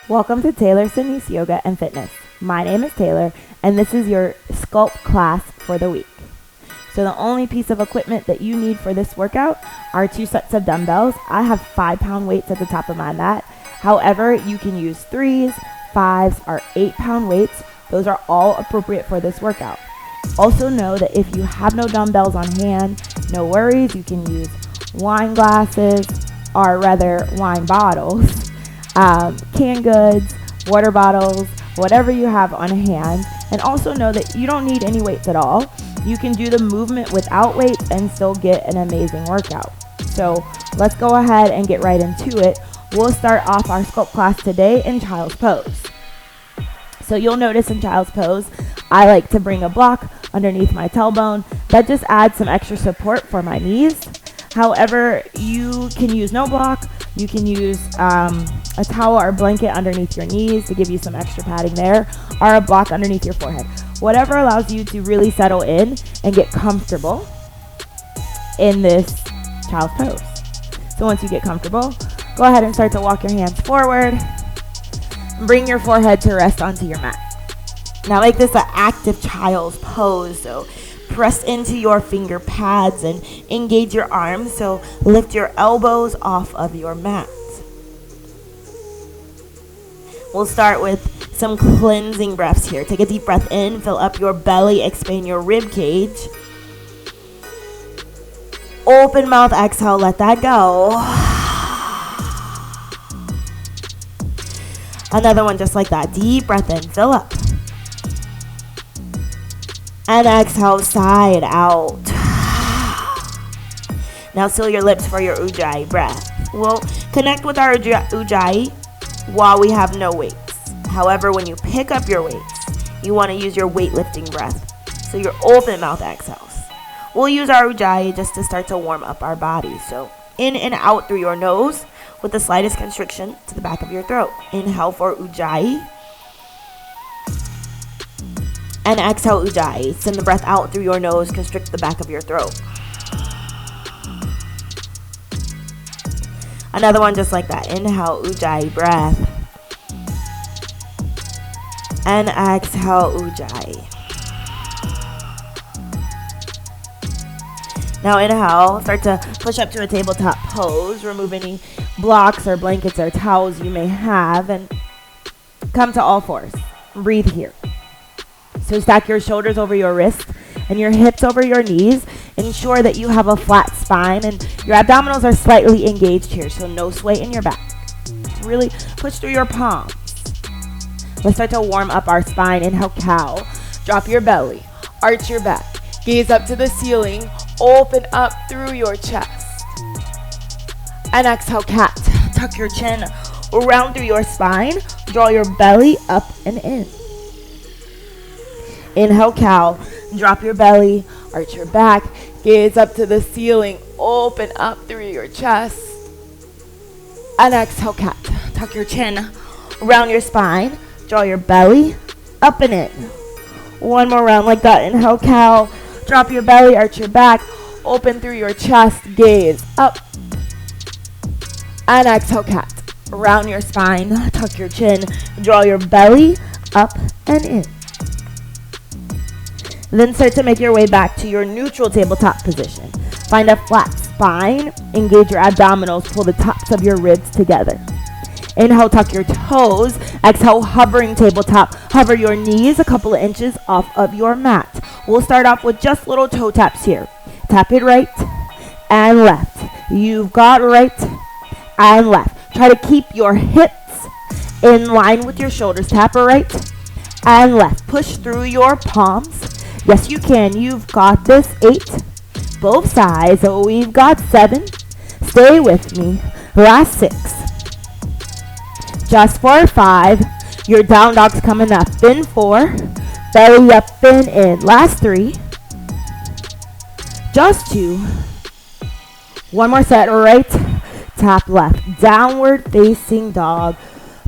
Welcome to Taylor SaNise Yoga and Fitness. My name is Taylor, and this is your Sculpt class for the week. So the only piece of equipment that you need for this workout are 2 sets of dumbbells. I have 5-pound weights at the top of my mat. However, you can use 3s, 5s, or 8-pound weights. Those are all appropriate for this workout. Also know that if you have no dumbbells on hand, no worries. You can use wine glasses, or rather wine bottles, canned goods, water bottles, whatever you have on hand. And also know that you don't need any weights at all. You can do the movement without weights and still get an amazing workout. So let's go ahead and get right into it. We'll start off our Sculpt class today in child's pose. So you'll notice in child's pose, I like to bring a block underneath my tailbone. That just adds some extra support for my knees. However, you can use no block. You can use a towel or blanket underneath your knees to give you some extra padding there, or a block underneath your forehead. Whatever allows you to really settle in and get comfortable in this child's pose. So once you get comfortable, go ahead and start to walk your hands forward. Bring your forehead to rest onto your mat. Now make this an active child's pose. So press into your finger pads and engage your arms. So lift your elbows off of your mat. We'll start with some cleansing breaths here. Take a deep breath in, fill up your belly, expand your rib cage. Open mouth, exhale, let that go. Another one just like that. Deep breath in, fill up. And exhale, side out. Now seal your lips for your Ujjayi breath. We'll connect with our Ujjayi while we have no weights. However, when you pick up your weights, you want to use your weightlifting breath. So your open mouth exhales. We'll use our Ujjayi just to start to warm up our body. So in and out through your nose with the slightest constriction to the back of your throat. Inhale for Ujjayi. And exhale Ujjayi. Send the breath out through your nose, constrict the back of your throat. Another one just like that. Inhale Ujjayi breath. And exhale Ujjayi. Now inhale, start to push up to a tabletop pose. Remove any blocks or blankets or towels you may have and come to all fours. Breathe here. So stack your shoulders over your wrists and your hips over your knees. Ensure that you have a flat spine and your abdominals are slightly engaged here, so no sway in your back. Really push through your palms. Let's start to warm up our spine. Inhale, cow. Drop your belly. Arch your back. Gaze up to the ceiling. Open up through your chest. And exhale, cat. Tuck your chin around through your spine. Draw your belly up and in. Inhale, cow. Drop your belly, arch your back, gaze up to the ceiling, open up through your chest. And exhale, cat. Tuck your chin around your spine, draw your belly up and in. One more round like that. Inhale, cow. Drop your belly, arch your back, open through your chest, gaze up. And exhale, cat. Around your spine, tuck your chin, draw your belly up and in. Then start to make your way back to your neutral tabletop position. Find a flat spine, engage your abdominals, pull the tops of your ribs together. Inhale, tuck your toes. Exhale, hovering tabletop. Hover your knees a couple of inches off of your mat. We'll start off with just little toe taps here. Tap it right and left. You've got right and left. Try to keep your hips in line with your shoulders. Tap it right and left. Push through your palms. Yes, you can. You've got this. 8. Both sides. So we've got 7. Stay with me. Last 6. Just for 5. Your down dog's coming up. In 4. Belly up and in. Last 3. Just 2. One more set. Right. Tap left. Downward facing dog.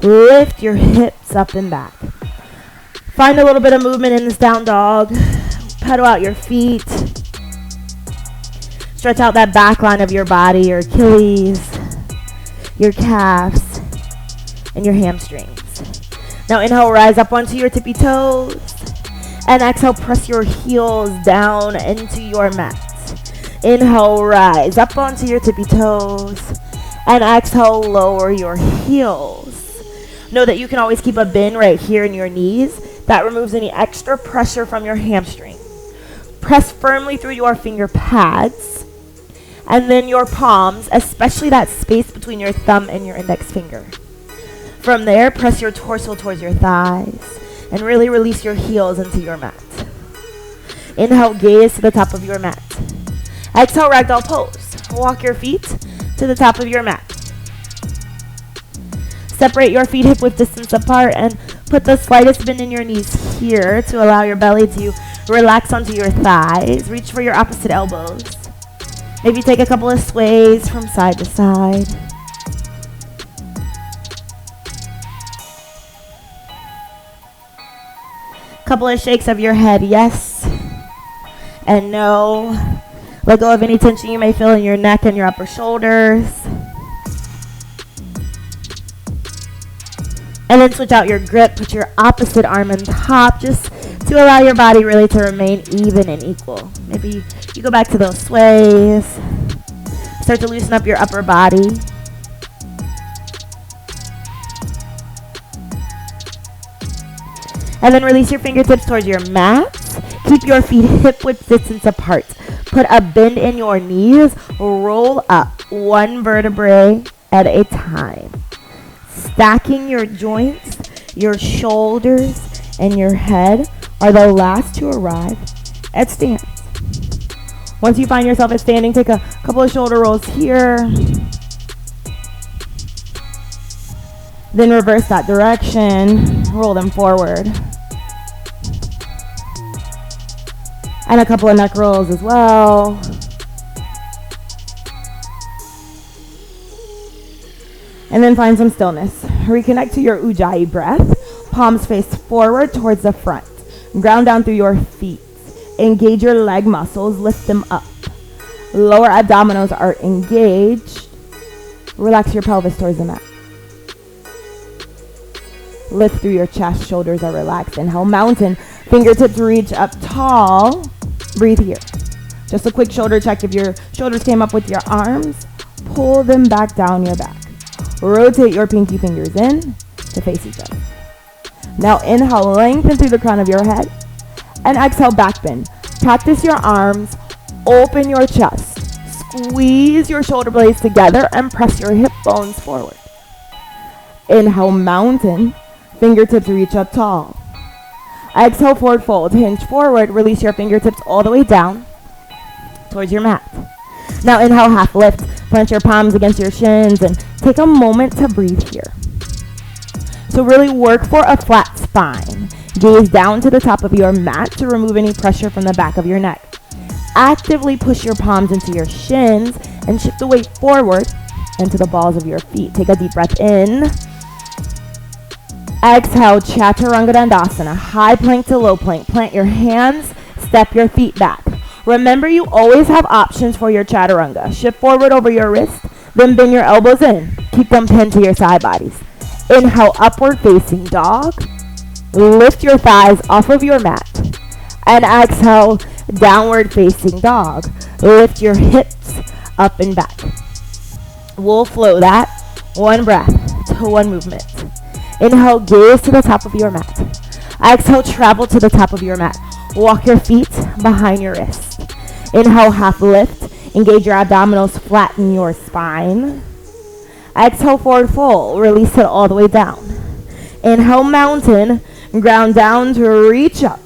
Lift your hips up and back. Find a little bit of movement in this down dog. Pedal out your feet. Stretch out that back line of your body, your Achilles, your calves, and your hamstrings. Now inhale, rise up onto your tippy toes. And exhale, press your heels down into your mat. Inhale, rise up onto your tippy toes. And exhale, lower your heels. Know that you can always keep a bend right here in your knees. That removes any extra pressure from your hamstring. Press firmly through your finger pads. And then your palms, especially that space between your thumb and your index finger. From there, press your torso towards your thighs and really release your heels into your mat. Inhale, gaze to the top of your mat. Exhale, ragdoll pose. Walk your feet to the top of your mat. Separate your feet hip-width distance apart and put the slightest bend in your knees here to allow your belly to relax onto your thighs. Reach for your opposite elbows. Maybe take a couple of sways from side to side. Couple of shakes of your head, yes and no. Let go of any tension you may feel in your neck and your upper shoulders. And then switch out your grip, put your opposite arm on top just to allow your body really to remain even and equal. Maybe you go back to those sways. Start to loosen up your upper body. And then release your fingertips towards your mat. Keep your feet hip-width distance apart. Put a bend in your knees. Roll up one vertebrae at a time. Stacking your joints, your shoulders, and your head are the last to arrive at stance. Once you find yourself at standing, take a couple of shoulder rolls here. Then reverse that direction. Roll them forward. And a couple of neck rolls as well. And then find some stillness. Reconnect to your Ujjayi breath. Palms face forward towards the front. Ground down through your feet. Engage your leg muscles. Lift them up. Lower abdominals are engaged. Relax your pelvis towards the mat. Lift through your chest. Shoulders are relaxed. Inhale, mountain. Fingertips reach up tall. Breathe here. Just a quick shoulder check. If your shoulders came up with your arms, pull them back down your back. Rotate your pinky fingers in to face each other. Now inhale, lengthen through the crown of your head. And exhale, back bend. Practice your arms. Open your chest. Squeeze your shoulder blades together and press your hip bones forward. Inhale, mountain. Fingertips reach up tall. Exhale, forward fold. Hinge forward. Release your fingertips all the way down towards your mat. Now inhale, half lift. Plant your palms against your shins and take a moment to breathe here. So really work for a flat spine. Gaze down to the top of your mat to remove any pressure from the back of your neck. Actively push your palms into your shins and shift the weight forward into the balls of your feet. Take a deep breath in. Exhale, Chaturanga Dandasana, high plank to low plank. Plant your hands, step your feet back. Remember, you always have options for your Chaturanga. Shift forward over your wrist, then bend your elbows in. Keep them pinned to your side bodies. Inhale, upward facing dog. Lift your thighs off of your mat. And exhale, downward facing dog. Lift your hips up and back. We'll flow that one breath to one movement. Inhale, gaze to the top of your mat. Exhale, travel to the top of your mat. Walk your feet behind your wrist. Inhale, half lift. Engage your abdominals, flatten your spine. Exhale, forward fold. Release it all the way down. Inhale, mountain. Ground down to reach up.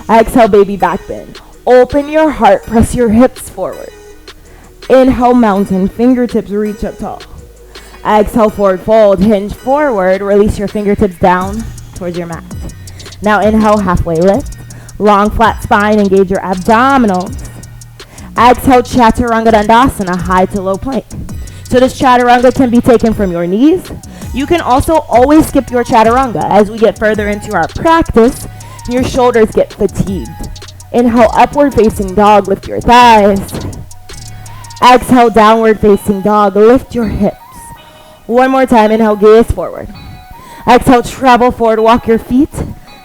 Exhale, baby back bend. Open your heart. Press your hips forward. Inhale, mountain. Fingertips reach up tall. Exhale, forward fold. Hinge forward. Release your fingertips down towards your mat. Now inhale, halfway lift. Long flat spine. Engage your abdominals. Exhale, Chaturanga Dandasana, high to low plank. So this Chaturanga can be taken from your knees. You can also always skip your Chaturanga. As we get further into our practice, your shoulders get fatigued. Inhale, upward facing dog. Lift your thighs. Exhale, downward facing dog. Lift your hips. One more time. Inhale, gaze forward. Exhale, travel forward, walk your feet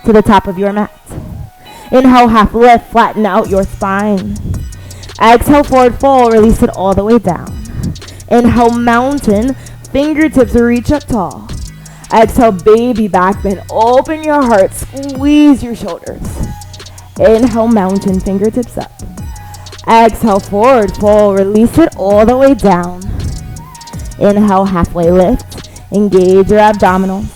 to the top of your mat. Inhale, half lift, flatten out your spine. Exhale, forward fold, release it all the way down. Inhale, mountain, fingertips reach up tall. Exhale, baby back bend, open your heart, squeeze your shoulders. Inhale, mountain, fingertips up. Exhale, forward fold, release it all the way down. Inhale, halfway lift, engage your abdominals.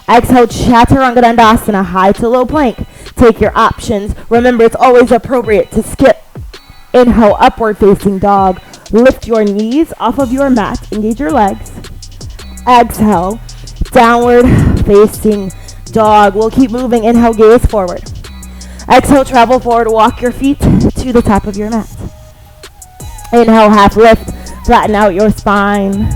Exhale, chaturanga dandasana, high to low plank. Take your options. Remember, it's always appropriate to skip. Inhale, upward facing dog. Lift your knees off of your mat. Engage your legs. Exhale, downward facing dog. We'll keep moving. Inhale, gaze forward. Exhale, travel forward. Walk your feet to the top of your mat. Inhale, half lift. Flatten out your spine.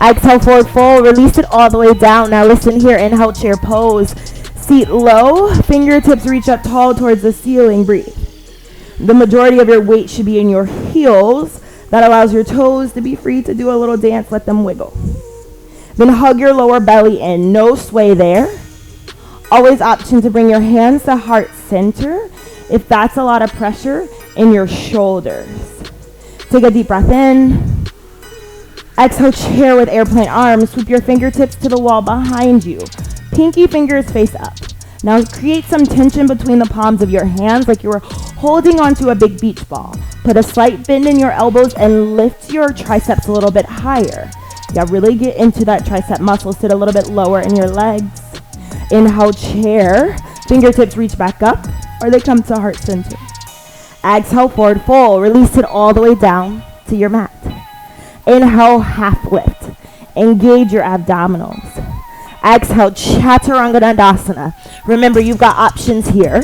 Exhale, forward fold. Release it all the way down. Now listen here. Inhale, chair pose. Seat low. Fingertips reach up tall towards the ceiling. Breathe. The majority of your weight should be in your heels. That allows your toes to be free to do a little dance. Let them wiggle. Then hug your lower belly in. No sway there. Always option to bring your hands to heart center if that's a lot of pressure in your shoulders. Take a deep breath in. Exhale, chair with airplane arms. Sweep your fingertips to the wall behind you. Pinky fingers face up. Now create some tension between the palms of your hands like you were holding onto a big beach ball. Put a slight bend in your elbows and lift your triceps a little bit higher. Yeah, really get into that tricep muscle. Sit a little bit lower in your legs. Inhale, chair. Fingertips reach back up or they come to heart center. Exhale, forward fold. Release it all the way down to your mat. Inhale, half lift. Engage your abdominals. Exhale, chaturanga dandasana. Remember, you've got options here.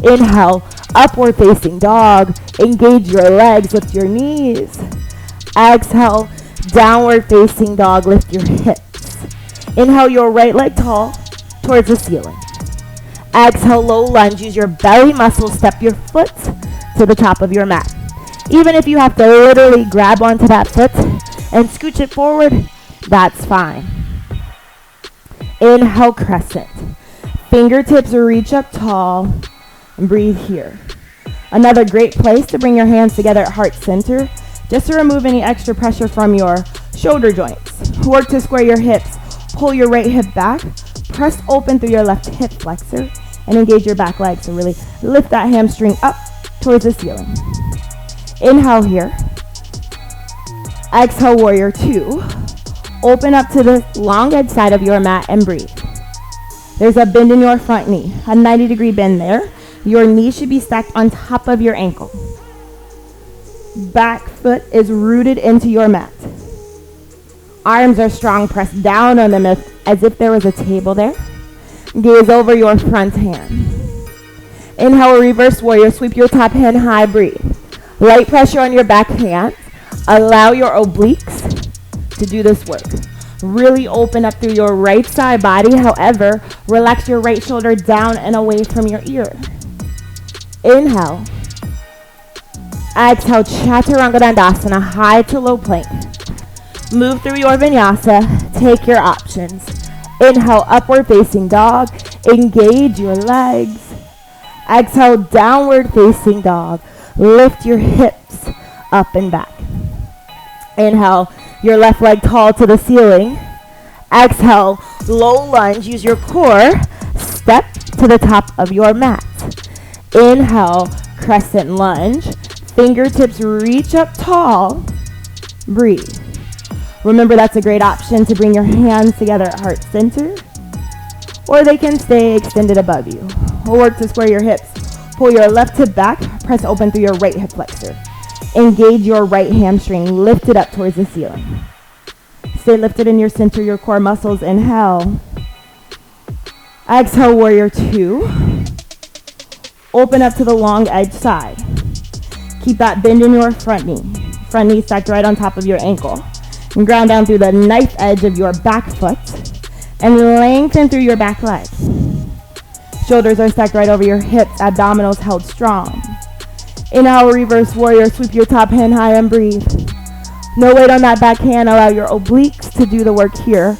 Inhale, upward facing dog. Engage your legs, lift your knees. Exhale, downward facing dog, lift your hips. Inhale, your right leg tall towards the ceiling. Exhale, low lunge. Use your belly muscles. Step your foot to the top of your mat. Even if you have to literally grab onto that foot and scooch it forward, that's fine. Inhale, crescent. Fingertips reach up tall and breathe here. Another great place to bring your hands together at heart center, just to remove any extra pressure from your shoulder joints. Work to square your hips. Pull your right hip back. Press open through your left hip flexor and engage your back leg. So really lift that hamstring up towards the ceiling. Inhale here. Exhale, warrior two. Open up to the long edge side of your mat and breathe. There's a bend in your front knee, a 90-degree bend there. Your knee should be stacked on top of your ankle. Back foot is rooted into your mat. Arms are strong, pressed down on them as if there was a table there. Gaze over your front hand. Inhale, reverse warrior. Sweep your top hand high, breathe. Light pressure on your back hand. Allow your obliques to do this work. Really open up through your right side body. However, relax your right shoulder down and away from your ear. Inhale. Exhale, chaturanga dandasana, high to low plank. Move through your vinyasa. Take your options. Inhale, upward facing dog. Engage your legs. Exhale, downward facing dog. Lift your hips up and back. Inhale, your left leg tall to the ceiling. Exhale, low lunge. Use your core. Step to the top of your mat. Inhale, crescent lunge. Fingertips reach up tall. Breathe. Remember, that's a great option to bring your hands together at heart center, or they can stay extended above you. We'll work to square your hips. Pull your left hip back. Press open through your right hip flexor. Engage your right hamstring. Lift it up towards the ceiling. Stay lifted in your center, your core muscles. Inhale. Exhale, warrior two. Open up to the long edge side. Keep that bend in your front knee. Front knee stacked right on top of your ankle. And ground down through the knife edge of your back foot. And lengthen through your back leg. Shoulders are stacked right over your hips. Abdominals held strong. Inhale, reverse warrior. Sweep your top hand high and breathe. No weight on that back hand. Allow your obliques to do the work here.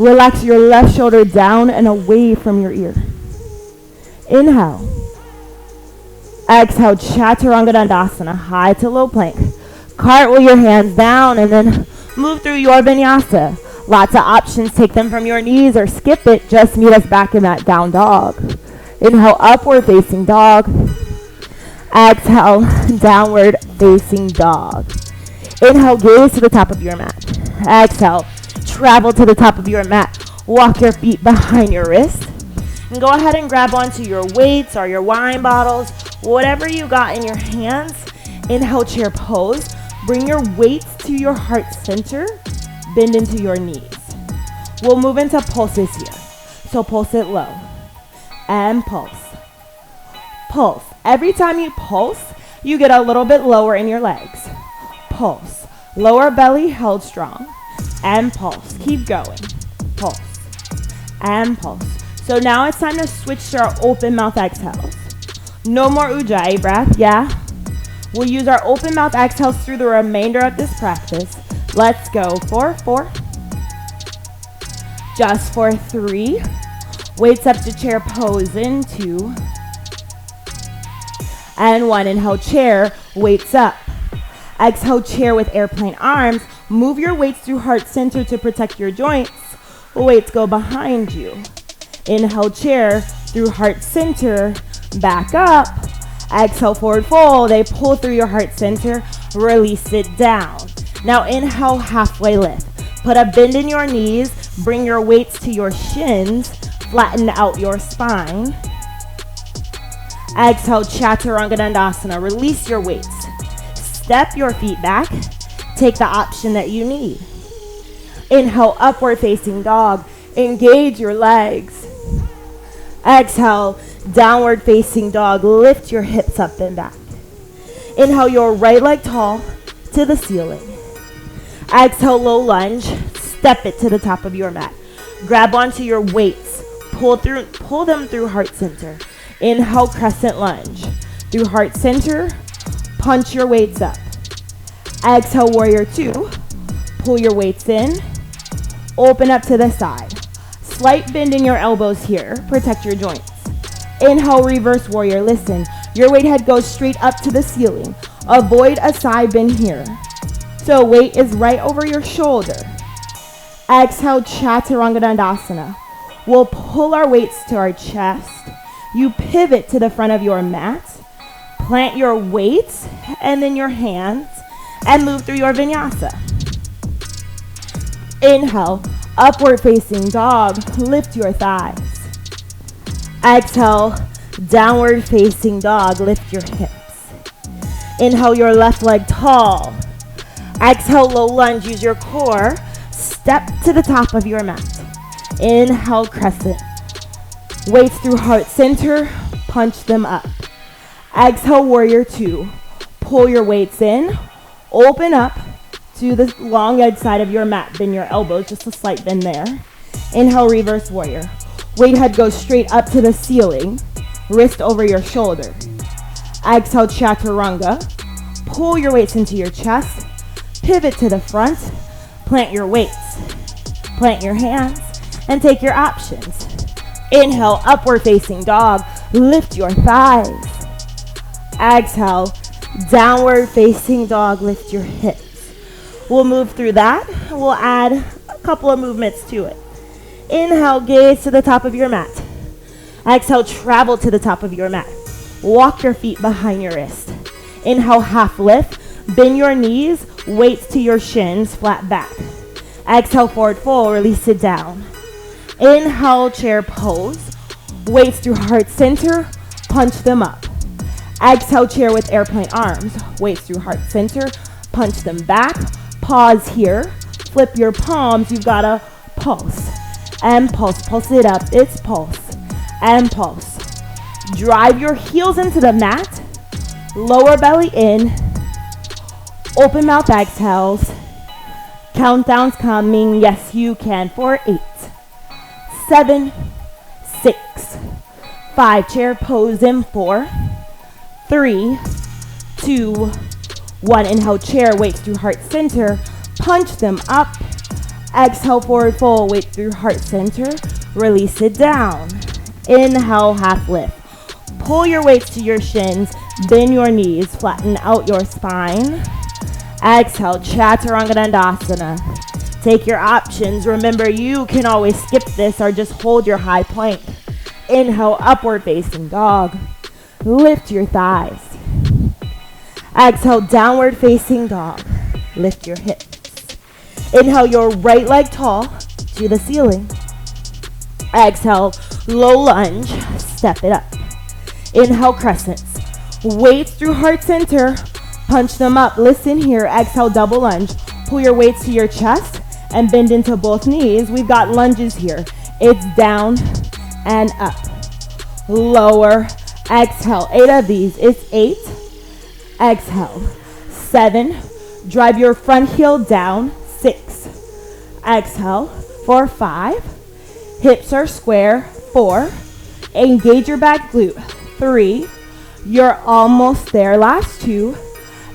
Relax your left shoulder down and away from your ear. Inhale. Exhale, Chaturanga Dandasana, high to low plank. Cartwheel your hands down and then move through your vinyasa. Lots of options. Take them from your knees or skip it. Just meet us back in that down dog. Inhale, upward facing dog. Exhale, downward facing dog. Inhale, gaze to the top of your mat. Exhale, travel to the top of your mat. Walk your feet behind your wrist. And go ahead and grab onto your weights or your wine bottles, whatever you got in your hands. Inhale, chair pose. Bring your weights to your heart center. Bend into your knees. We'll move into pulses here. So pulse it low. And pulse. Pulse. Every time you pulse, you get a little bit lower in your legs. Pulse. Lower belly held strong. And pulse. Keep going. Pulse. And pulse. So now it's time to switch to our open mouth exhales. No more Ujjayi breath, yeah? We'll use our open mouth exhales through the remainder of this practice. Let's go for 4. Just for 3. Weights up to chair pose in 2. And 1. Inhale, chair, weights up. Exhale, chair with airplane arms. Move your weights through heart center to protect your joints. Weights go behind you. Inhale, chair through heart center, back up. Exhale, forward fold. They pull through your heart center, release it down. Now inhale, halfway lift. Put a bend in your knees, bring your weights to your shins, flatten out your spine. Exhale, Chaturanga Dandasana, release your weights. Step your feet back, take the option that you need. Inhale, upward facing dog, engage your legs. Exhale, downward facing dog, lift your hips up and back. Inhale, your right leg tall to the ceiling. Exhale, low lunge, step it to the top of your mat. Grab onto your weights, pull them through heart center. Inhale, crescent lunge. Through heart center, punch your weights up. Exhale, warrior 2, pull your weights in, open up to the side. Slight bend in your elbows here, protect your joints. Inhale, reverse warrior, listen. Your weight head goes straight up to the ceiling. Avoid a side bend here. So weight is right over your shoulder. Exhale, Chaturanga Dandasana. We'll pull our weights to our chest. You pivot to the front of your mat. Plant your weights and then your hands and move through your vinyasa. Inhale, upward facing dog, lift your thighs. Exhale, downward facing dog, lift your hips. Inhale, your left leg tall. Exhale, low lunge, use your core. Step to the top of your mat. Inhale, crescent. Weights through heart center, punch them up. Exhale, warrior 2. Pull your weights in, open up to the long edge side of your mat. Bend your elbows, just a slight bend there. Inhale, reverse warrior. Weight head goes straight up to the ceiling, wrist over your shoulder. Exhale, Chaturanga. Pull your weights into your chest, pivot to the front, plant your weights, plant your hands, and take your options. Inhale, upward facing dog, lift your thighs. Exhale, downward facing dog, lift your hips. We'll move through that. We'll add a couple of movements to it. Inhale, gaze to the top of your mat. Exhale, travel to the top of your mat. Walk your feet behind your wrist. Inhale, half lift. Bend your knees, weights to your shins, flat back. Exhale, forward fold, release it down. Inhale, chair pose. Weights through heart center, punch them up. Exhale, chair with airplane arms. Weights through heart center, punch them back. Pause here. Flip your palms. You've got to pulse. And pulse. Pulse it up. It's pulse. And pulse. Drive your heels into the mat. Lower belly in. Open mouth exhales. Countdown's coming. Yes, you can. For 8, 7, 6, 5. Chair pose in 4, 3, 2, 1. Inhale, chair, weights through heart center. Punch them up. Exhale, forward fold. Weight through heart center. Release it down. Inhale, half lift. Pull your weights to your shins. Bend your knees. Flatten out your spine. Exhale, Chaturanga Dandasana. Take your options. Remember, you can always skip this or just hold your high plank. Inhale, upward facing dog. Lift your thighs. Exhale, downward facing dog. Lift your hips. Inhale, your right leg tall to the ceiling. Exhale, low lunge. Step it up. Inhale, crescents. Weights through heart center. Punch them up. Listen here. Exhale, double lunge. Pull your weights to your chest and bend into both knees. We've got lunges here. It's down and up. Lower. Exhale. 8 of these. It's 8. Exhale. 7. Drive your front heel down. 6. Exhale. For 5. Hips are square. 4. Engage your back glute. 3. You're almost there. Last 2.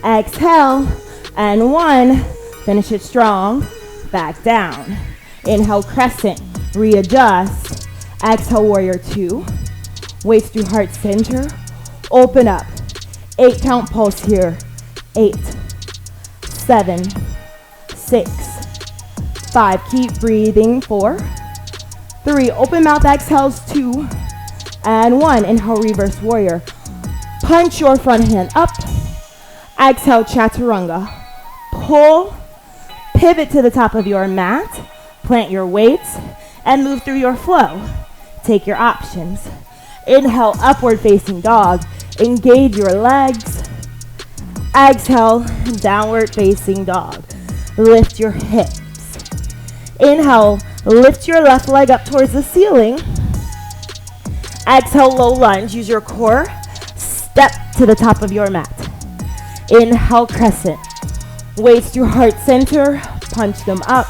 Exhale. And 1. Finish it strong. Back down. Inhale, crescent. Readjust. Exhale, warrior 2. Weights through heart center. Open up. 8 count pulse here. 8, 7, 6, 5. Keep breathing. 4, 3. Open mouth exhales. 2 and 1. Inhale, reverse warrior. Punch your front hand up. Exhale, chaturanga. Pull. Pivot to the top of your mat. Plant your weights and move through your flow. Take your options. Inhale, upward facing dog. Engage your legs. Exhale, downward facing dog. Lift your hips. Inhale, lift your left leg up towards the ceiling. Exhale, low lunge. Use your core. Step to the top of your mat. Inhale, crescent. Weights through heart center. Punch them up.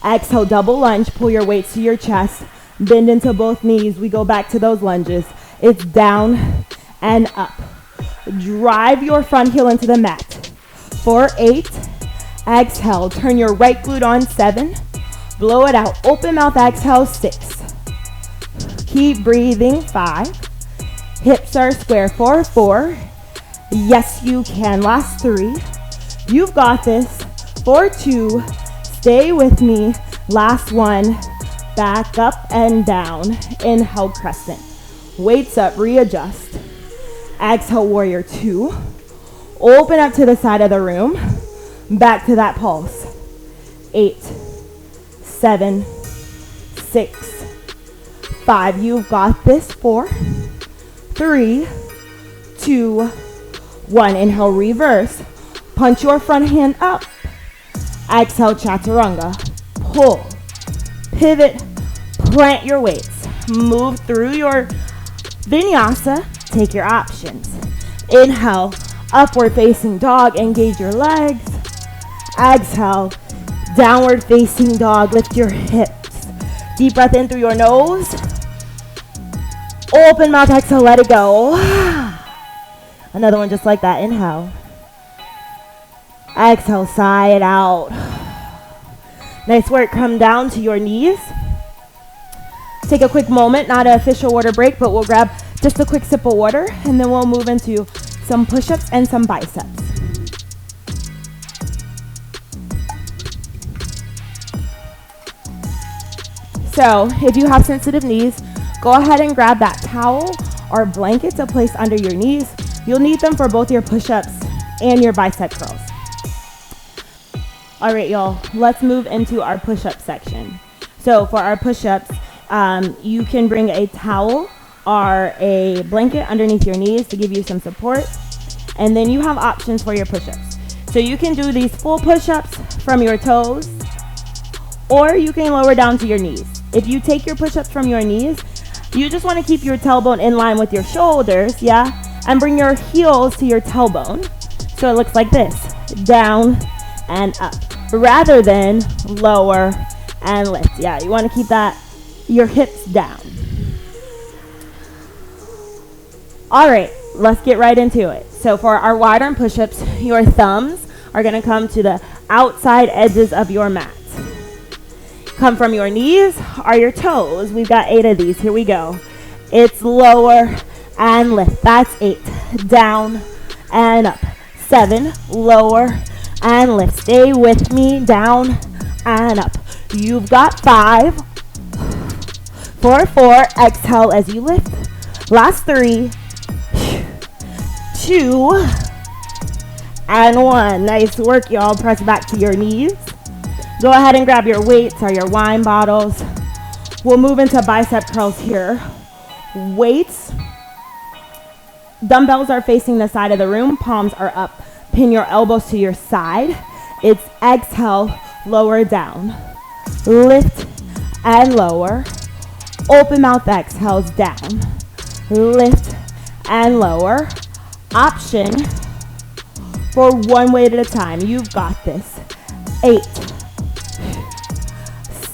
Exhale, double lunge. Pull your weights to your chest. Bend into both knees. We go back to those lunges. It's down and up. Drive your front heel into the mat. For 8. Exhale. Turn your right glute on. 7. Blow it out. Open mouth exhale. 6. Keep breathing. 5. Hips are square. 4. Yes, you can. Last 3. You've got this. For 2. Stay with me. Last 1. Back up and down. Inhale, crescent. Weights up, readjust. Exhale, warrior 2. Open up to the side of the room. Back to that pulse. 8, 7, 6, 5. You've got this. 4, 3, 2, 1. Inhale, reverse. Punch your front hand up. Exhale, chaturanga. Pull. Pivot. Plant your weights. Move through your vinyasa. Take your options. Inhale, upward facing dog. Engage your legs. Exhale, downward facing dog. Lift your hips. Deep breath in through your nose. Open mouth, exhale, let it go. Another one just like that. Inhale. Exhale, sigh it out. Nice work. Come down to your knees. Take a quick moment, not an official water break, but we'll grab just a quick sip of water, and then we'll move into some push-ups and some biceps. So if you have sensitive knees, go ahead and grab that towel or blanket to place under your knees. You'll need them for both your push-ups and your bicep curls. All right, y'all, let's move into our push-up section. So for our push-ups, you can bring a towel or a blanket underneath your knees to give you some support. And then you have options for your push-ups. So you can do these full push-ups from your toes, or you can lower down to your knees. If you take your push-ups from your knees, you just want to keep your tailbone in line with your shoulders, yeah? And bring your heels to your tailbone. So it looks like this, down and up, rather than lower and lift. Yeah, you want to keep that, your hips down. All right, let's get right into it. So for our wide arm push-ups, your thumbs are going to come to the outside edges of your mat. Come from your knees or your toes. We've got 8 of these. Here we go. It's lower and lift. That's 8. Down and up. 7. Lower and lift. Stay with me. Down and up. You've got 5. 4, 4. Exhale as you lift. Last 3. 2. And 1. Nice work, y'all. Press back to your knees. Go ahead and grab your weights or your wine bottles. We'll move into bicep curls here. Weights. Dumbbells are facing the side of the room. Palms are up. Pin your elbows to your side. It's exhale, lower down. Lift and lower. Open mouth exhales down. Lift and lower. Option for one weight at a time. You've got this. 8.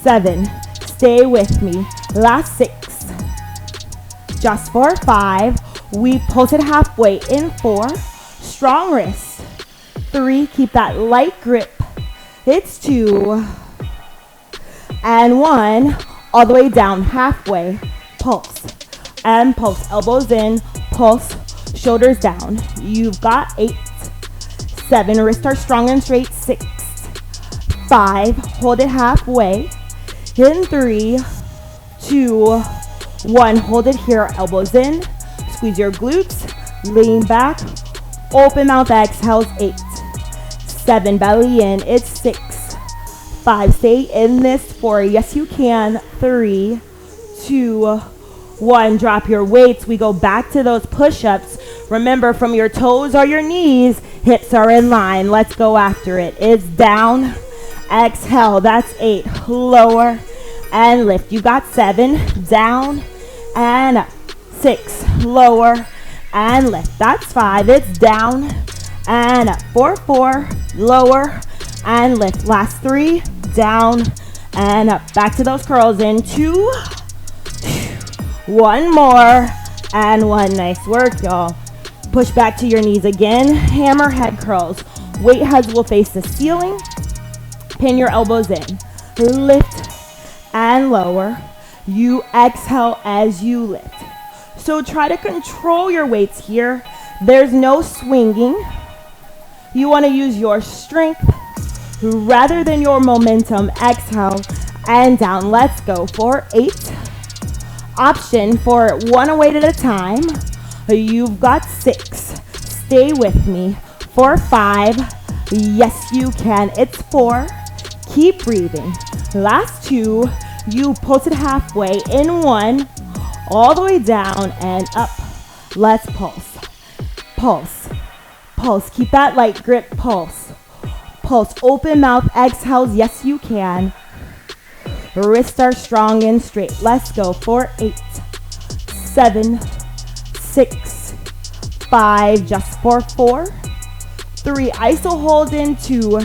7. Stay with me. Last 6. Just for 5. We pulse it halfway in 4. Strong wrists. 3. Keep that light grip. It's 2. And 1. All the way down halfway. Pulse. And pulse. Elbows in. Pulse. Shoulders down. You've got 8. 7. Wrists are strong and straight. 6. 5. Hold it halfway. In 3, 2, 1. Hold it here. Elbows in. Squeeze your glutes. Lean back. Open mouth exhales. 8. 7. Belly in. It's 6. 5. Stay in this. 4. Yes, you can. 3, 2, 1. Drop your weights. We go back to those push-ups. Remember, from your toes or your knees, hips are in line. Let's go after it. It's down. Exhale. That's 8. Lower and lift. You got 7. Down and up. 6. Lower and lift. That's 5. It's down and up. 4, 4. Lower and lift. Last 3. Down and up. Back to those curls in 2. 1 more and 1. Nice work, y'all. Push back to your knees again. Hammer head curls. Weight heads will face the ceiling. Pin your elbows in. Lift and lower. You exhale as you lift. So try to control your weights here. There's no swinging. You want to use your strength rather than your momentum. Exhale and down. Let's go for 8. Option for 1 weight at a time. You've got 6. Stay with me. For 5. Yes, you can. It's 4. Keep breathing. Last 2. You pulse it halfway in 1. All the way down and up. Let's pulse. Pulse. Pulse. Keep that light grip. Pulse. Pulse. Open mouth. Exhales. Yes, you can. Wrists are strong and straight. Let's go for 8. 7. 6. 5. Just for 4. 3. ISO hold in 2.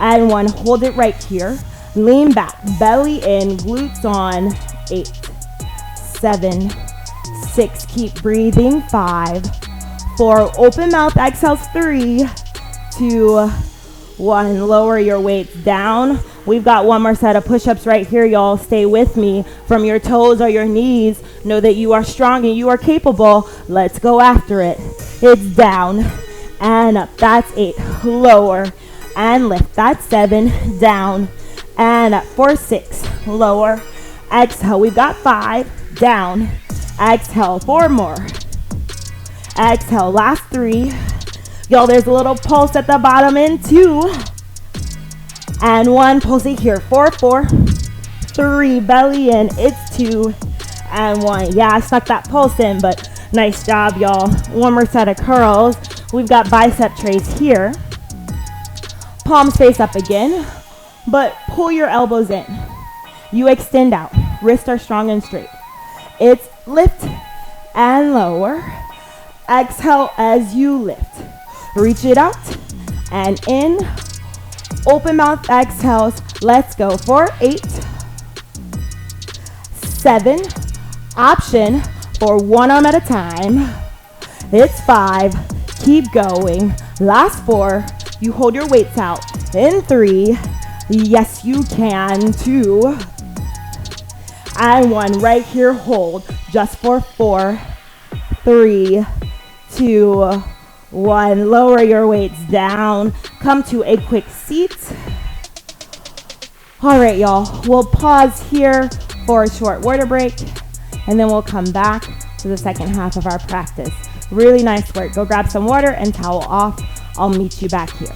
And 1. Hold it right here. Lean back. Belly in. Glutes on. 8. 7. 6. Keep breathing. 5. 4. Open mouth. Exhales. 3, 2, 1. Lower your weights down. We've got one more set of push-ups right here, y'all. Stay with me. From your toes or your knees, know that you are strong and you are capable. Let's go after it. It's down and up. That's 8. Lower and lift. That's 7. Down and up. For 6. Lower. Exhale. We've got 5. Down. Exhale. 4 more. Exhale. Last 3. Y'all, there's a little pulse at the bottom in 2. And 1. Pulse it here. 4, 4. 3. Belly in. It's 2. And 1. Yeah, I stuck that pulse in, but nice job, y'all. One more set of curls. We've got bicep trays here. Palms face up again, but pull your elbows in. You extend out. Wrists are strong and straight. It's lift and lower. Exhale as you lift. Reach it out and in. Open mouth exhales. Let's go for 8. 7. Option for 1 arm at a time. It's 5. Keep going. Last 4. You hold your weights out. In 3. Yes, you can. 2. and 1. Right here, hold just for 4, 3, 2, 1. Lower your weights down. Come to a quick seat. All right, y'all, we'll pause here for a short water break, and then we'll come back to the second half of our practice. Really nice work. Go grab some water and towel off. I'll meet you back here.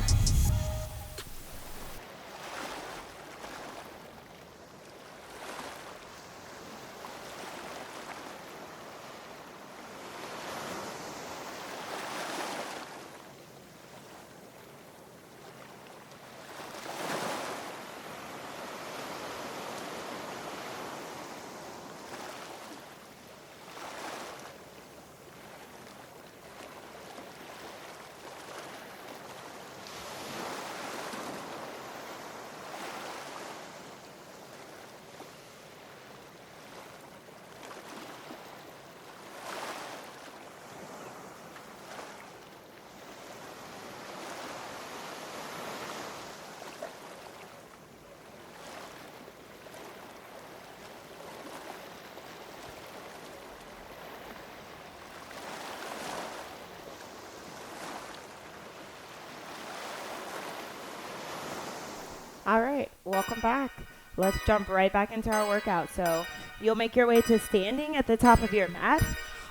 All right, welcome back. Let's jump right back into our workout. So you'll make your way to standing at the top of your mat.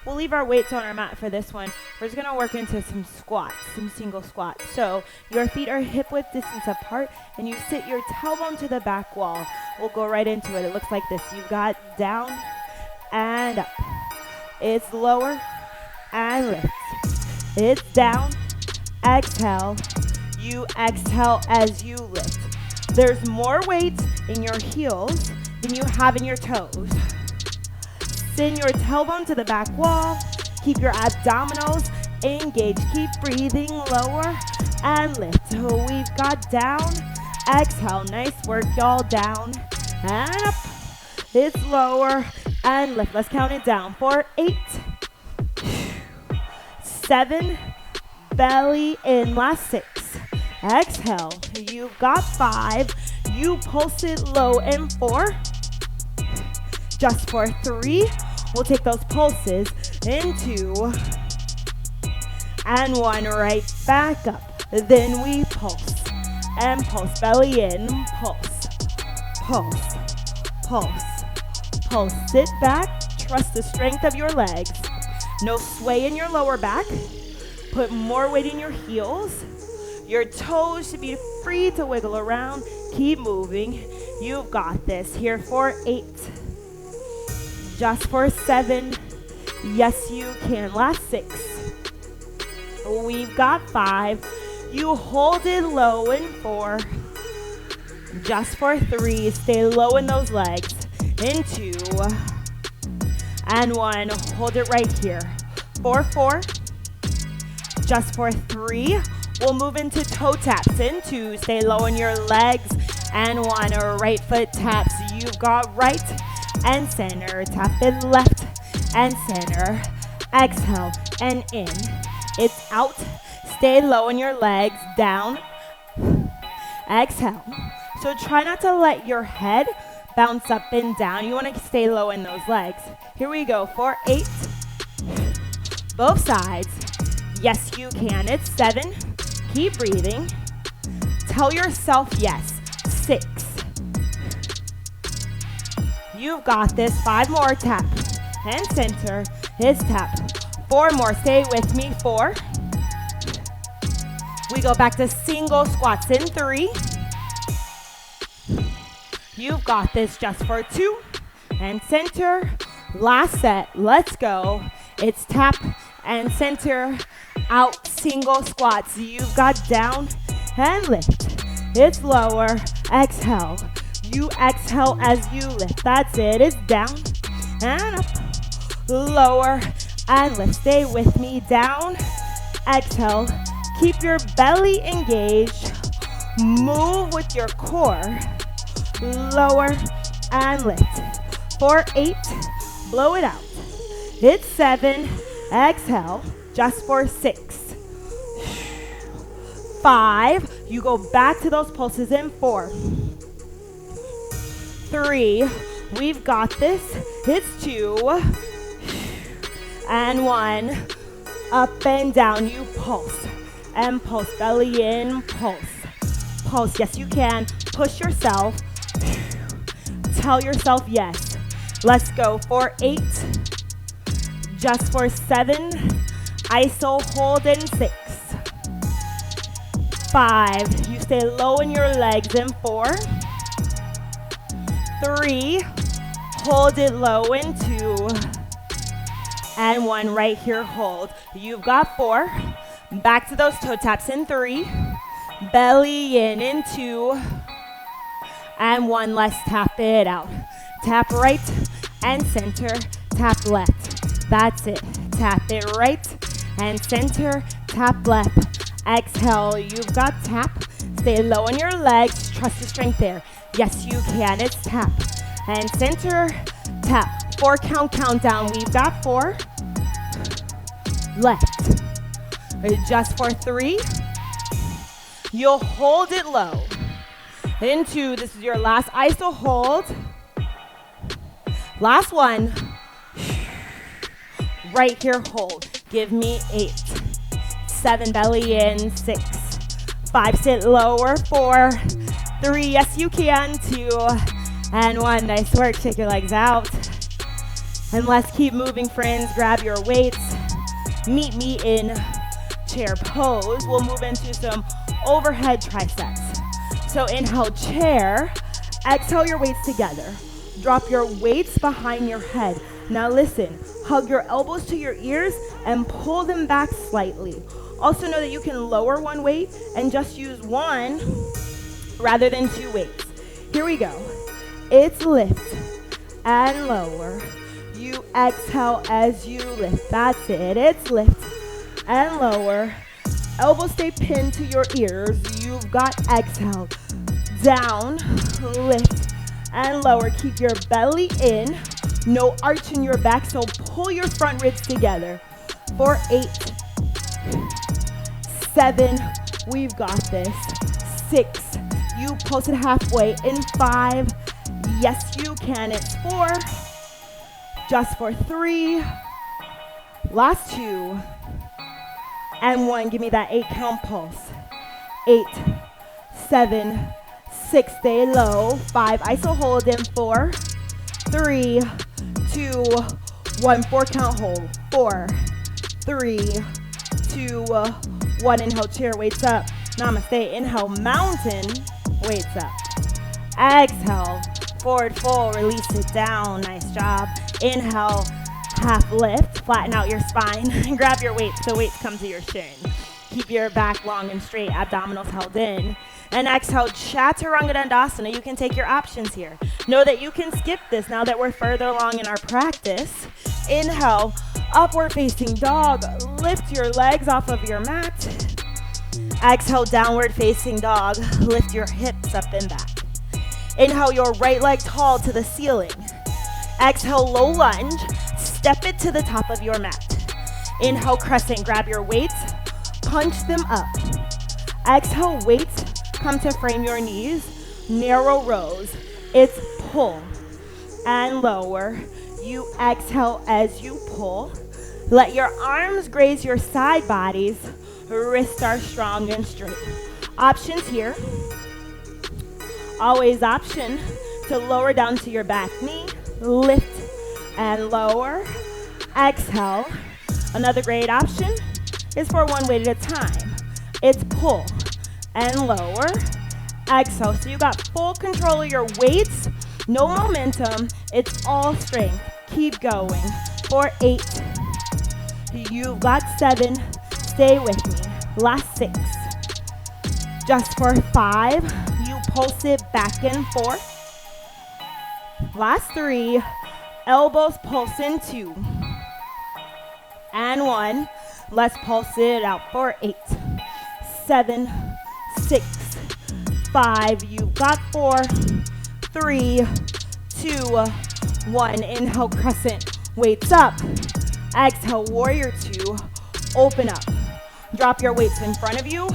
We'll leave our weights on our mat for this one. We're just gonna work into some squats, some single squats. So your feet are hip width distance apart and you sit your tailbone to the back wall. We'll go right into it. It looks like this. You've got down and up. It's lower and lift. It's down, exhale. You exhale as you lift. There's more weight in your heels than you have in your toes. Send your tailbone to the back wall. Keep your abdominals engaged. Keep breathing lower and lift. We've got down, exhale. Nice work, y'all. Down and up. It's lower and lift. Let's count it down. 4, 8, 7, belly in. Last 6. Exhale. You've got 5. You pulse it low in 4. Just for 3. We'll take those pulses in 2 and 1. Right back up. Then we pulse and pulse. Belly in. Pulse. Pulse. Pulse. Pulse. Sit back. Trust the strength of your legs. No sway in your lower back. Put more weight in your heels. Your toes should be free to wiggle around. Keep moving. You've got this. Here for 8. Just for 7. Yes, you can. Last 6. We've got 5. You hold it low in 4. Just for 3. Stay low in those legs. In 2. And 1. Hold it right here. For 4. Just for 3. We'll move into toe taps. In 2, stay low in your legs. And 1, right foot taps. You've got right and center. Tap it left and center. Exhale and in. It's out. Stay low in your legs. Down. Exhale. So try not to let your head bounce up and down. You want to stay low in those legs. Here we go. For 8. Both sides. Yes, you can. It's 7. Keep breathing. Tell yourself yes. 6. You've got this. 5 more. Tap and center. His tap. 4 more. Stay with me. 4. We go back to single squats in 3. You've got this. Just for 2 and center. Last set. Let's go. It's tap and center. Out single squats. You've got down and lift. It's lower. Exhale. You exhale as you lift. That's it. It's down and up. Lower and lift. Stay with me. Down. Exhale. Keep your belly engaged. Move with your core. Lower and lift. For 8. Blow it out. It's 7. Exhale. Just for 6. 5. You go back to those pulses in 4. 3. We've got this. It's 2 and 1. Up and down, you pulse and pulse, belly in, pulse, pulse. Yes, you can. Push yourself. Tell yourself yes. Let's go for 8. Just for 7. ISO hold in 6. 5. You stay low in your legs in 4. 3. Hold it low in 2. And 1 right here, hold. You've got 4. Back to those toe taps in 3. Belly in 2. And 1, let's tap it out. Tap right and center, tap left. That's it. Tap it right and center, tap left. Exhale, you've got tap. Stay low on your legs, trust the strength there. Yes, you can, it's tap. And center, tap. 4 count, countdown. We've got 4. Left. Just for 3. You'll hold it low. In 2, this is your last ISO hold. Last 1. Right here, hold. Give me 8. 7, belly in, 6. 5, sit lower, 4. 3, yes you can, 2. And 1, nice work, shake your legs out. And let's keep moving, friends. Grab your weights. Meet me in chair pose. We'll move into some overhead triceps. So inhale, chair. Exhale your weights together. Drop your weights behind your head. Now listen, hug your elbows to your ears and pull them back slightly. Also know that you can lower one weight and just use 1 rather than 2 weights. Here we go. It's lift and lower. You exhale as you lift. That's it. It's lift and lower. Elbows stay pinned to your ears. You've got exhale. Down, lift, and lower. Keep your belly in. No arch in your back, so pull your front ribs together. For 8, 7, we've got this. 6, you pulse it halfway. In 5, yes you can. It's 4. Just for 3. Last 2. And 1, give me that 8 count pulse. 8, 7, 6, stay low. 5, iso hold in 4, 3, 2, 1, 4 count hold. 4, 3, 2, 1, inhale, chair, weights up. Namaste, inhale, mountain, weights up. Exhale, forward fold, release it down, nice job. Inhale, half lift, flatten out your spine, grab your weights, the weights come to your shin. Keep your back long and straight, abdominals held in. And exhale, Chaturanga Dandasana. You can take your options here. Know that you can skip this now that we're further along in our practice. Inhale, upward facing dog. Lift your legs off of your mat. Exhale, downward facing dog. Lift your hips up and back. Inhale, your right leg tall to the ceiling. Exhale, low lunge. Step it to the top of your mat. Inhale, crescent. Grab your weights. Punch them up. Exhale, weights. Come to frame your knees. Narrow rows. It's pull and lower. You exhale as you pull. Let your arms graze your side bodies. Wrists are strong and straight. Options here. Always option to lower down to your back knee. Lift and lower. Exhale. Another great option is for one weight at a time. It's pull and lower. Exhale. So you got full control of your weights. No momentum. It's all strength. Keep going. For 8. You've got 7. Stay with me. Last 6. Just for 5. You pulse it back and forth. Last 3. Elbows pulse in 2. And 1. Let's pulse it out for 8. 7, 6, 5. You've got 4, 3, 2, 1. Inhale, crescent. Weights up. Exhale, warrior 2. Open up. Drop your weights in front of you.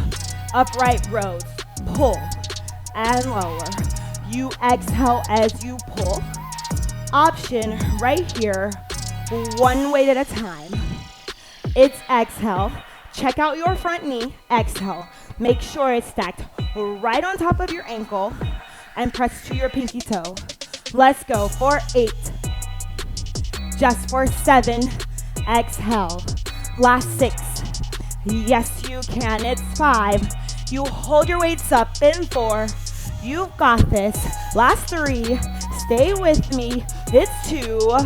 Upright rows. Pull and lower. You exhale as you pull. Option right here, one weight at a time. It's exhale. Check out your front knee. Exhale. Make sure it's stacked right on top of your ankle and press to your pinky toe. Let's go for 8. Just for 7. Exhale. Last 6. Yes, you can. It's 5. You hold your weights up in 4. You've got this. Last 3. Stay with me. It's 2.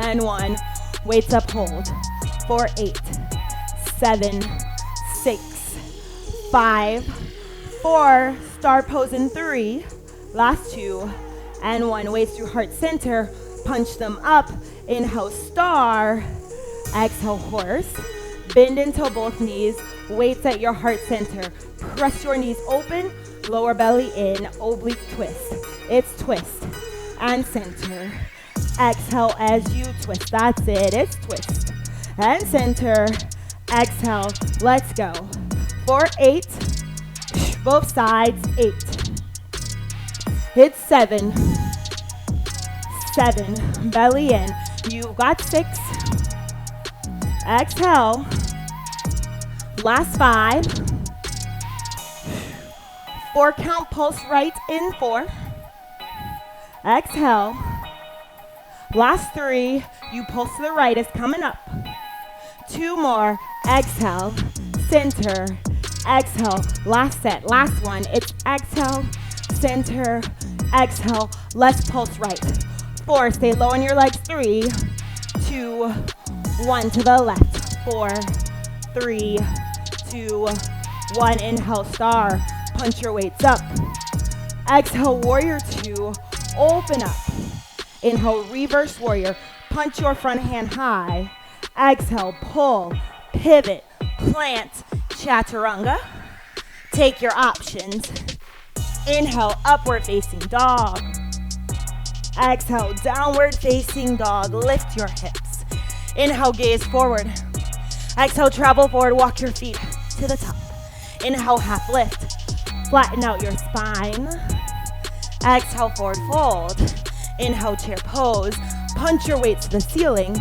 And 1. Weights up, hold. For 8, 7, 6, 5, 4. Start pose in 3. Last 2. And 1. Weights through heart center. Punch them up. Inhale, star. Exhale, horse. Bend into both knees. Weights at your heart center. Press your knees open. Lower belly in. Oblique twist. It's twist and center. Exhale as you twist. That's it. It's twist and center. Exhale. Let's go. For 8. Both sides. 8. It's 7. 7. Belly in. You've got 6. Exhale. Last 5. 4 count, pulse right in 4. Exhale. Last 3. You pulse to the right, it's coming up. 2 more. Exhale. Center. Exhale. Last set. Last one. It's exhale. Center. Exhale. Let's pulse right. 4. Stay low on your legs. 3, 2, 1 to the left. 4, 3, 2, 1. Inhale, star. Punch your weights up. Exhale, warrior 2. Open up. Inhale, reverse warrior. Punch your front hand high. Exhale, pull, pivot, plant, chaturanga. Take your options. Inhale, upward facing dog. Exhale, downward facing dog. Lift your hips. Inhale, gaze forward. Exhale, travel forward. Walk your feet to the top. Inhale, half lift. Flatten out your spine. Exhale, forward fold. Inhale, chair pose. Punch your weight to the ceiling.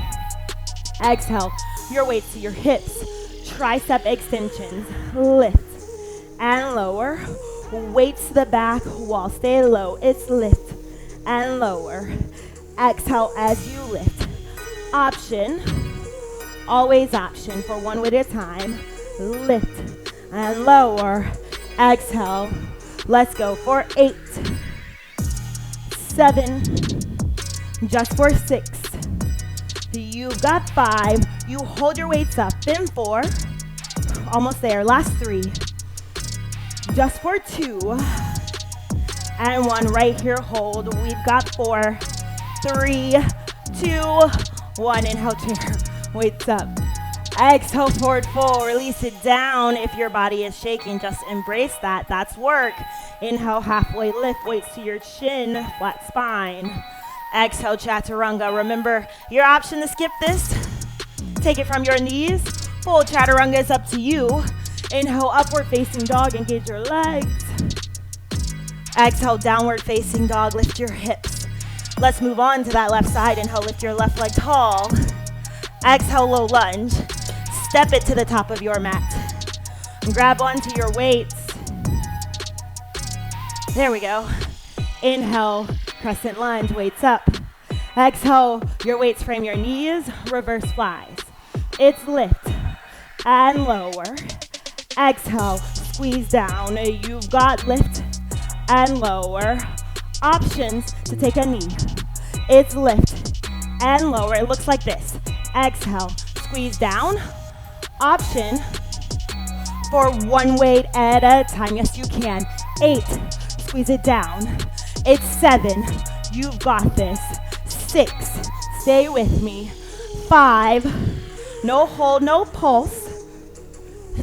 Exhale, your weight to your hips. Tricep extensions. Lift and lower. Weights to the back wall. Stay low. It's lift and lower. Exhale as you lift. Option. Always option for one weight at a time. Lift and lower. Exhale. Let's go for 8, 7, just for 6. You've got 5. You hold your weights up. Then 4. Almost there. Last 3. Just for 2. And 1 right here. Hold. We've got 4, 3, 2, 1. Inhale, chair. Weights up. Exhale, forward fold. Release it down. If your body is shaking, just embrace that. That's work. Inhale, halfway lift. Weights to your chin. Flat spine. Exhale, chaturanga. Remember your option to skip this. Take it from your knees. Full chaturanga is up to you. Inhale, upward facing dog. Engage your legs. Exhale, downward facing dog. Lift your hips. Let's move on to that left side. Inhale, lift your left leg tall. Exhale, low lunge. Step it to the top of your mat. Grab onto your weights. There we go. Inhale, crescent lunge, weights up. Exhale, your weights frame your knees, reverse flies. It's lift and lower. Exhale, squeeze down. You've got lift and lower. Options to take a knee. It's lift and lower. It looks like this. Exhale, squeeze down. Option for one weight at a time. Yes, you can. 8, squeeze it down. It's 7, you've got this. 6, stay with me. 5, no hold, no pulse.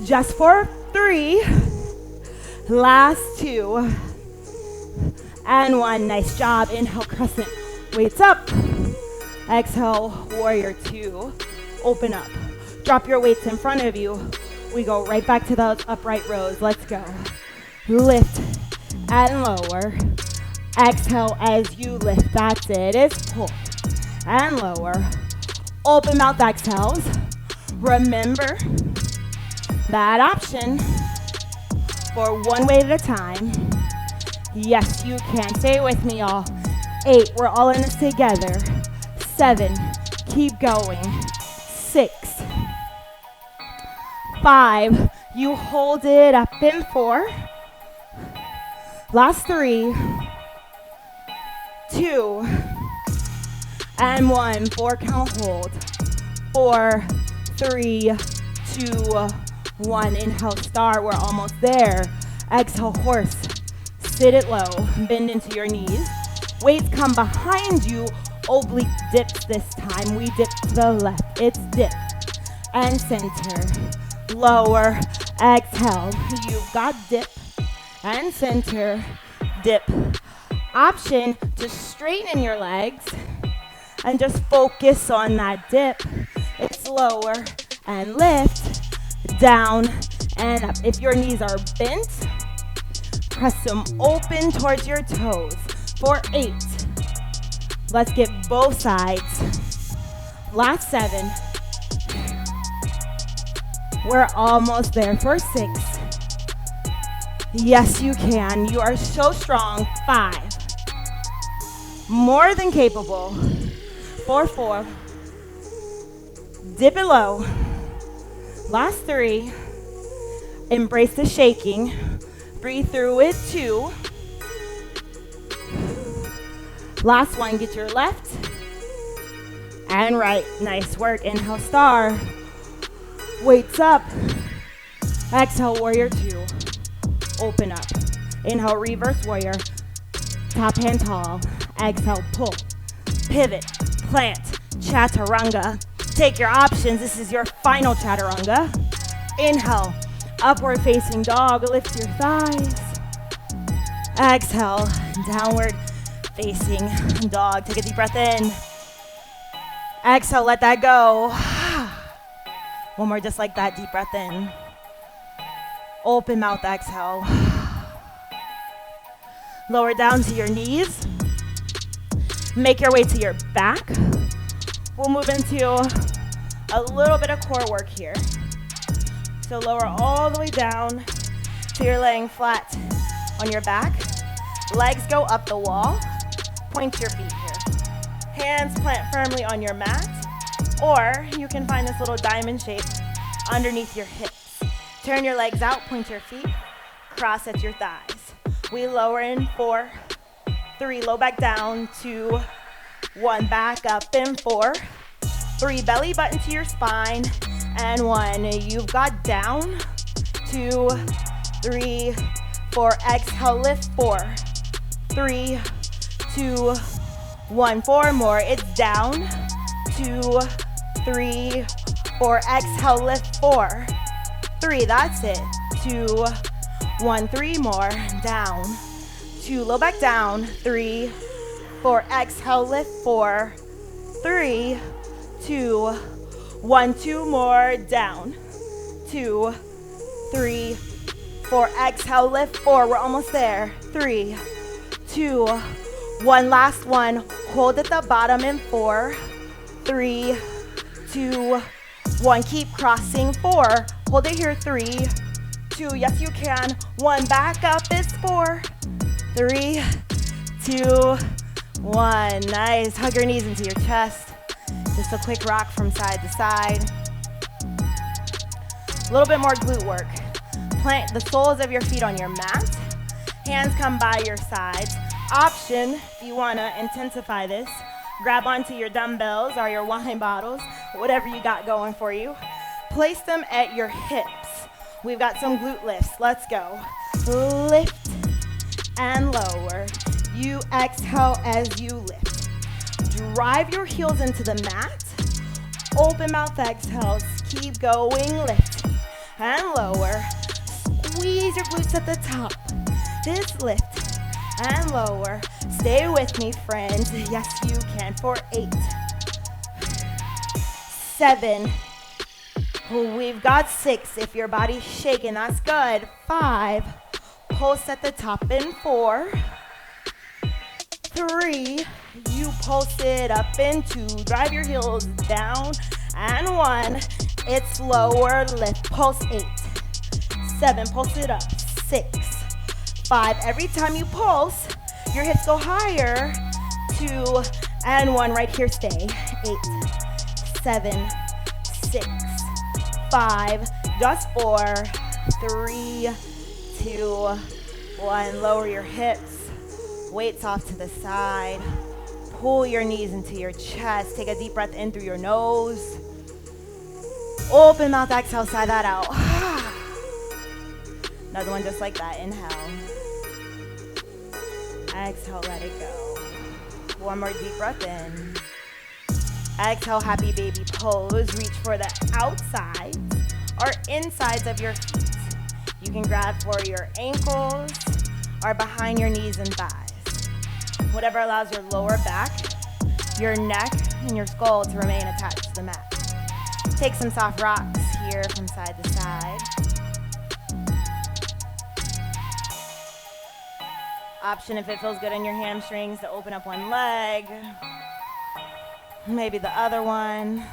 Just for 3. Last 2. And 1, nice job. Inhale, crescent, weights up. Exhale, warrior 2. Open up. Drop your weights in front of you. We go right back to those upright rows. Let's go. Lift and lower. Exhale as you lift. That's it. It's pull and lower. Open mouth exhales. Remember that option for one weight at a time. Yes, you can. Stay with me, y'all. 8, we're all in this together. 7, keep going. 6, 5, you hold it up in 4. Last 3, 2, and 1. 4 count hold. 4, 3, 2, 1. Inhale, star. We're almost there. Exhale, horse. Sit it low. Bend into your knees. Weights come behind you. Oblique dips this time. We dip to the left. It's dip and center. Lower. Exhale. You've got dip and center. Dip. Option to straighten your legs and just focus on that dip. It's lower and lift, down and up. If your knees are bent, press them open towards your toes. For 8, let's get both sides. Last 7, we're almost there. For 6, yes you can. You are so strong. 5, more than capable. For 4, dip it low. Last 3, embrace the shaking. Breathe through it. 2. Last one, get your left and right. Nice work. Inhale, star. Weights up. Exhale, warrior 2. Open up. Inhale, reverse warrior. Top hand tall. Exhale, pull. Pivot. Plant. Chaturanga. Take your options. This is your final chaturanga. Inhale, upward facing dog. Lift your thighs. Exhale, downward facing dog. Take a deep breath in. Exhale, let that go. One more just like that. Deep breath in. Open mouth exhale. Lower down to your knees. Make your way to your back. We'll move into a little bit of core work here. So lower all the way down so you're laying flat on your back. Legs go up the wall. Point your feet here. Hands plant firmly on your mat. Or you can find this little diamond shape underneath your hips. Turn your legs out, point your feet, cross at your thighs. We lower in 4, 3, low back down, 2, 1, back up in 4, 3, belly button to your spine, and 1. You've got down, 2, 3, 4, exhale, lift 4, 3, 2, 1, 4 more. It's down, 2, 3, 4, exhale, lift 4, 3, that's it, 2, 1, 3 more, down, 2, low back down, 3, 4, exhale, lift 4, 3, 2, 1, 2 more, down, 2, 3, 4, exhale, lift 4, we're almost there, 3, 2, 1, last one, hold at the bottom in 4, 3, 2, 1, keep crossing, 4, hold it here, 3, 2, yes you can, 1, back up, it's 4, 3, 2, 1, nice, hug your knees into your chest, just a quick rock from side to side, a little bit more glute work, plant the soles of your feet on your mat, hands come by your sides, option, if you want to intensify this, grab onto your dumbbells or your wine bottles, whatever you got going for you. Place them at your hips. We've got some glute lifts. Let's go. Lift and lower. You exhale as you lift. Drive your heels into the mat. Open mouth exhales. Keep going. Lift and lower. Squeeze your glutes at the top. This lift and lower. Stay with me, friends. Yes, you can. For 8, 7. We've got 6. If your body's shaking, that's good. 5. Pulse at the top in 4. 3, you pulse it up in 2, drive your heels down, and 1, it's lower, lift, pulse 8, 7, pulse it up, 6, 5, every time you pulse, your hips go higher, 2, and 1, right here, stay, 8, 7, 6, 5, just 4, 3, 2, 1, lower your hips, weights off to the side, pull your knees into your chest, take a deep breath in through your nose, open mouth, exhale, sigh that out. Another one just like that, inhale, exhale, let it go. One more deep breath in, exhale, happy baby pose, reach for the outsides or insides of your feet. You can grab for your ankles or behind your knees and thighs. Whatever allows your lower back, your neck, and your skull to remain attached to the mat. Take some soft rocks here from side to side. Option if it feels good in your hamstrings to open up one leg, maybe the other one.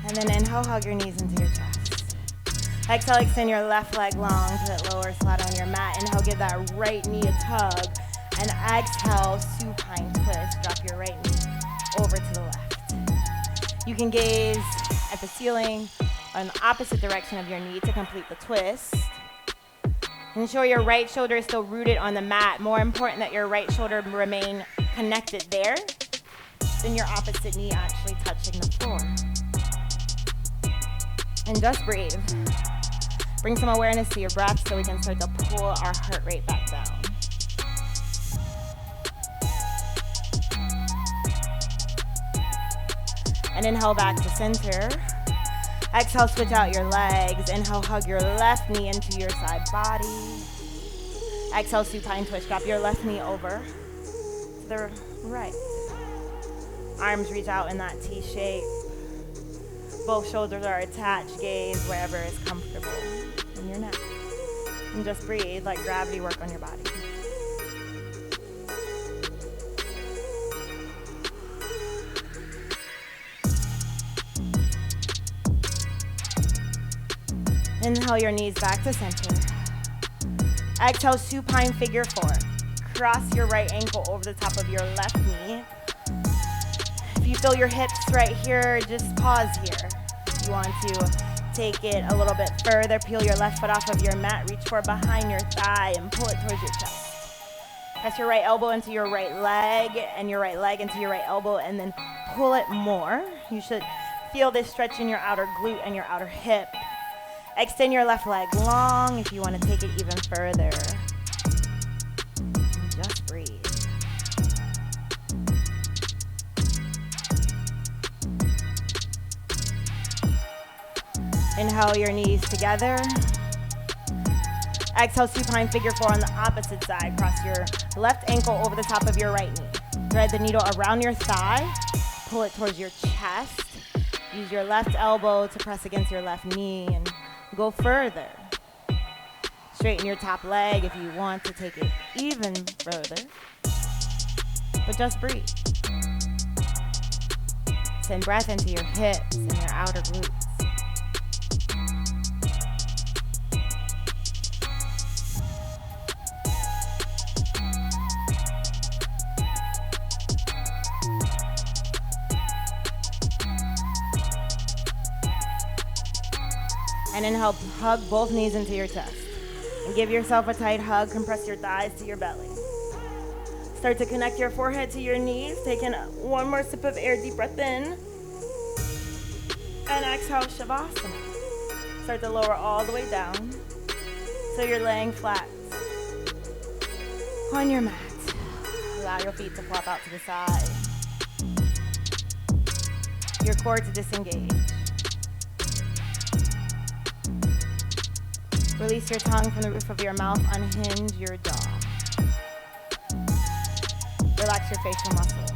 And then inhale, hug your knees into your chest. Exhale, extend your left leg long to that lower flat on your mat. Inhale, give that right knee a tug. And exhale, supine twist. Drop your right knee over to the left. You can gaze at the ceiling or in the opposite direction of your knee to complete the twist. Ensure your right shoulder is still rooted on the mat. More important that your right shoulder remain connected there than your opposite knee actually touching the floor. And just breathe. Bring some awareness to your breath so we can start to pull our heart rate back down. And inhale back to center. Exhale, switch out your legs. Inhale, hug your left knee into your side body. Exhale, supine twist. Drop your left knee over to the right. Arms reach out in that T shape. Both shoulders are attached, gaze wherever is comfortable in your neck. And just breathe, let gravity work on your body. Inhale your knees back to center. Exhale, supine figure 4. Cross your right ankle over the top of your left knee. If you feel your hips right here, just pause here. You want to take it a little bit further, peel your left foot off of your mat, reach for behind your thigh and pull it towards your chest. Press your right elbow into your right leg and your right leg into your right elbow and then pull it more. You should feel this stretch in your outer glute and your outer hip. Extend your left leg long if you want to take it even further. And just breathe. Inhale your knees together. Exhale, supine figure 4 on the opposite side. Cross your left ankle over the top of your right knee. Thread the needle around your thigh. Pull it towards your chest. Use your left elbow to press against your left knee and go further. Straighten your top leg if you want to take it even further. But just breathe. Send breath into your hips and your outer glutes. And inhale, hug both knees into your chest. And give yourself a tight hug, compress your thighs to your belly. Start to connect your forehead to your knees. Take in one more sip of air, deep breath in. And exhale, Shavasana. Start to lower all the way down. So you're laying flat on your mat. Allow your feet to flop out to the side. Your core to disengage. Release your tongue from the roof of your mouth. Unhinge your jaw. Relax your facial muscles.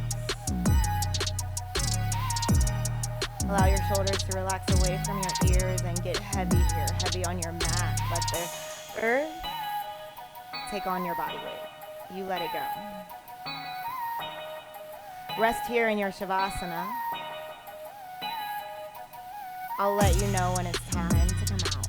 Allow your shoulders to relax away from your ears and get heavy here, heavy on your mat. Let the earth take on your body weight. You let it go. Rest here in your Shavasana. I'll let you know when it's time to come out.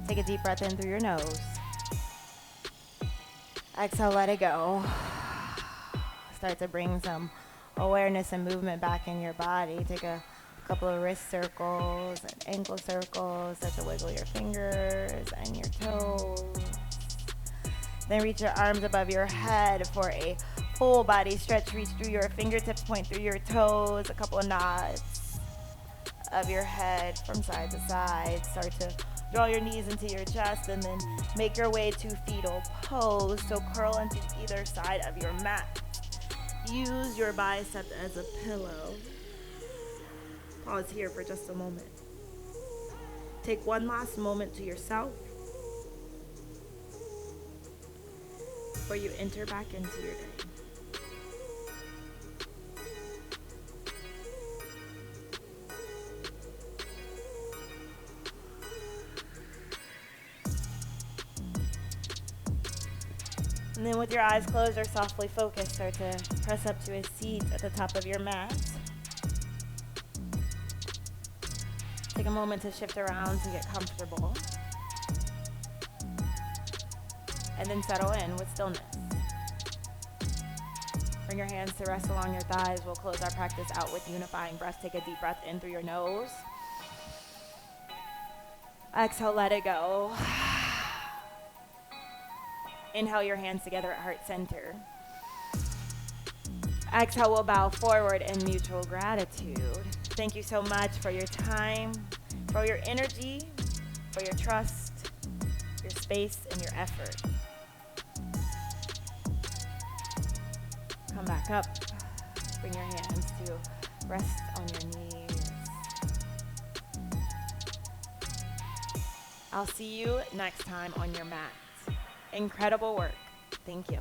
Take a deep breath in through your nose. Exhale, let it go. Start to bring some awareness and movement back in your body. Take a couple of wrist circles and ankle circles. Start to wiggle your fingers and your toes. Then reach your arms above your head for a full body stretch. Reach through your fingertips, point through your toes. A couple of nods of your head from side to side. Start to draw your knees into your chest and then make your way to fetal pose. So curl into either side of your mat. Use your bicep as a pillow. Pause here for just a moment. Take one last moment to yourself before you enter back into your day. And then with your eyes closed or softly focused, start to press up to a seat at the top of your mat. Take a moment to shift around to get comfortable. And then settle in with stillness. Bring your hands to rest along your thighs. We'll close our practice out with unifying breath. Take a deep breath in through your nose. Exhale, let it go. Inhale your hands together at heart center. Exhale, we'll bow forward in mutual gratitude. Thank you so much for your time, for your energy, for your trust, your space, and your effort. Come back up. Bring your hands to rest on your knees. I'll see you next time on your mat. Incredible work. Thank you.